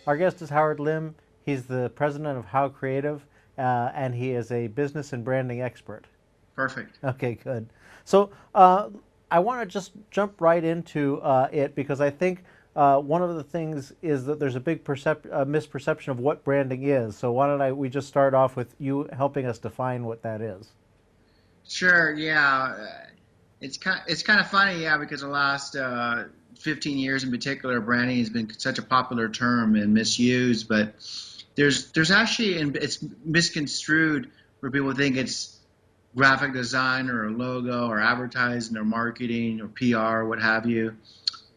Our guest is Howard Lim. He's the president of How Creative, and he is a business and branding expert. Perfect. Okay, good. So I want to just jump right into it because I think one of the things is that there's a big misperception of what branding is. So why don't we just start off with you helping us define what that is? Sure. Yeah. It's kind of funny, yeah, because the last 15 years in particular, branding has been such a popular term and misused. But there's actually, and it's misconstrued where people think it's graphic design or a logo or advertising or marketing or PR, what have you.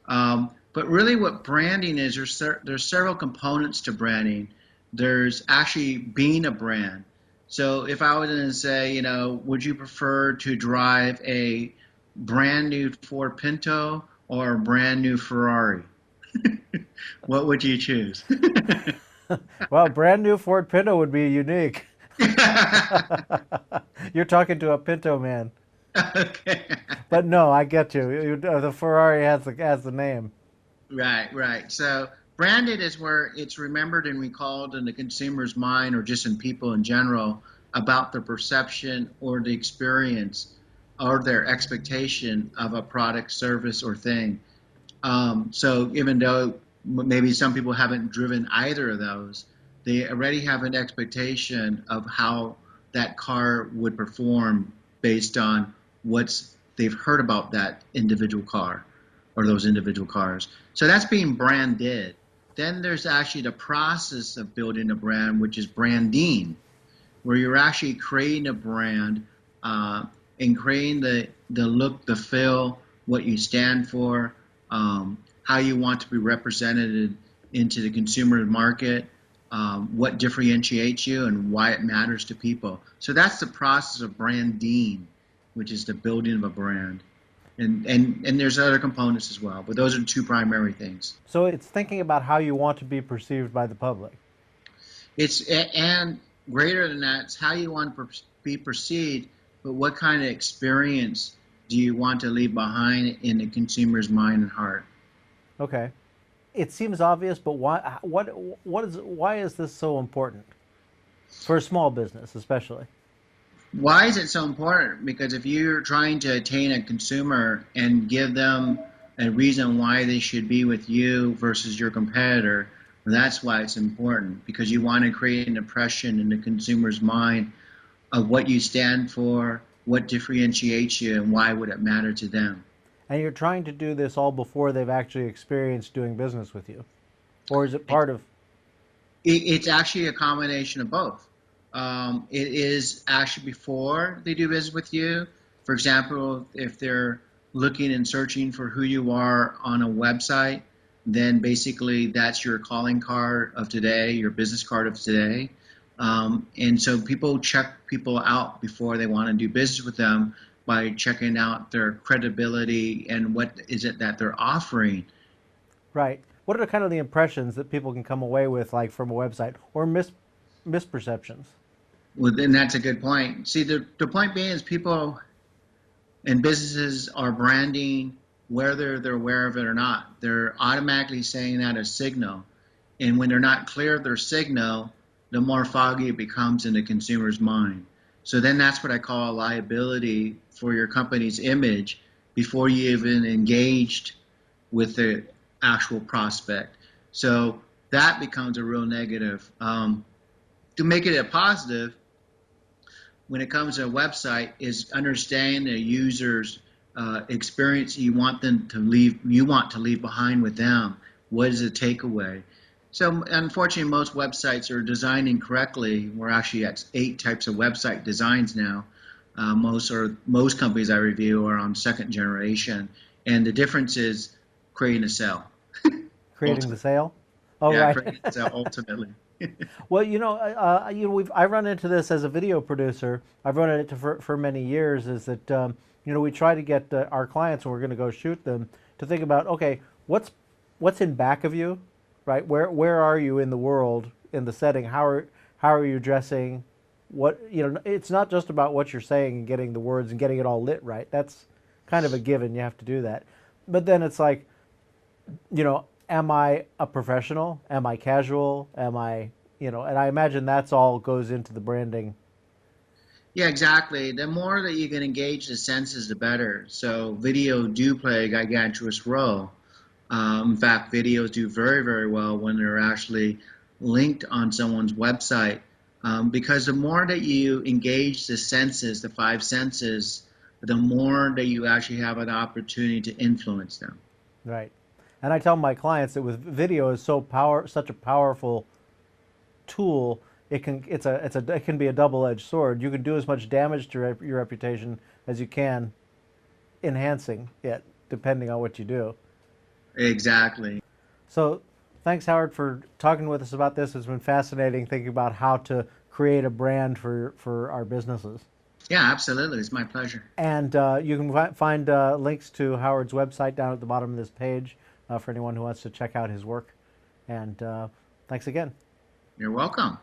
But really, what branding is, there's several components to branding. There's actually being a brand. So if I was going to say, would you prefer to drive a brand new Ford Pinto or a brand new Ferrari? What would you choose? Well, brand new Ford Pinto would be unique. You're talking to a Pinto man. Okay. But no, I get you. The Ferrari has the name. Right, right. So branded is where it's remembered and recalled in the consumer's mind or just in people in general about the perception or the experience or their expectation of a product, service, or thing. So even though maybe some people haven't driven either of those, they already have an expectation of how that car would perform based on what's they've heard about that individual car or those individual cars. So that's being branded. Then there's actually the process of building a brand, which is branding, where you're actually creating a brand and creating the look, the feel, what you stand for, how you want to be represented into the consumer market, what differentiates you, and why it matters to people. So that's the process of branding, which is the building of a brand. And there's other components as well, but those are the two primary things. So it's thinking about how you want to be perceived by the public. And greater than that, it's how you want to be perceived, but what kind of experience do you want to leave behind in the consumer's mind and heart? Okay. It seems obvious, but why is this so important for a small business, especially? Why is it so important? Because if you're trying to attain a consumer and give them a reason why they should be with you versus your competitor, that's why it's important. Because you want to create an impression in the consumer's mind of what you stand for, what differentiates you, and why would it matter to them. And you're trying to do this all before they've actually experienced doing business with you, or is it It, part of? it's actually a combination of both. It is actually before they do business with you. For example, if they're looking and searching for who you are on a website, then basically that's your calling card of today, your business card of today. And so people check people out before they want to do business with them by checking out their credibility and what is it that they're offering. Right. What are kind of the impressions that people can come away with, like from a website, or misperceptions? Well, then that's a good point. See, the point being is people and businesses are branding whether they're aware of it or not. They're automatically saying that as signal. And when they're not clear of their signal, the more foggy it becomes in the consumer's mind. So then that's what I call a liability for your company's image before you even engaged with the actual prospect. So that becomes a real negative. To make it a positive, when it comes to a website, is understand the user's experience you want to leave behind with them. What is the takeaway? So unfortunately, most websites are designed incorrectly. We're actually at 8 types of website designs now. Most companies I review are on second generation, and the difference is creating a sale. Creating the Ultimately, sale? Oh, yeah, right. creating a sale ultimately. Well, I run into this as a video producer. I've run into for many years. Is that we try to get our clients when we're going to go shoot them to think about, okay, what's in back of you, right? Where are you in the world in the setting? How are you dressing? It's not just about what you're saying and getting the words and getting it all lit right. That's kind of a given. You have to do that. But then it's like, am I a professional? Am I casual? Am I, and I imagine that's all goes into the branding. Yeah, exactly. The more that you can engage the senses, the better. So video do play a gigantic role. In fact, videos do very, very well when they're actually linked on someone's website. Because the more that you engage the senses, the five senses, the more that you actually have an opportunity to influence them. Right. And I tell my clients that with video is such a powerful tool, it can be a double-edged sword. You can do as much damage to your reputation as you can enhancing it, depending on what you do. Exactly. So, thanks, Howard, for talking with us about this. It's been fascinating thinking about how to create a brand for our businesses. Yeah, absolutely. It's my pleasure. And you can find links to Howard's website down at the bottom of this page for anyone who wants to check out his work. And thanks again. You're welcome.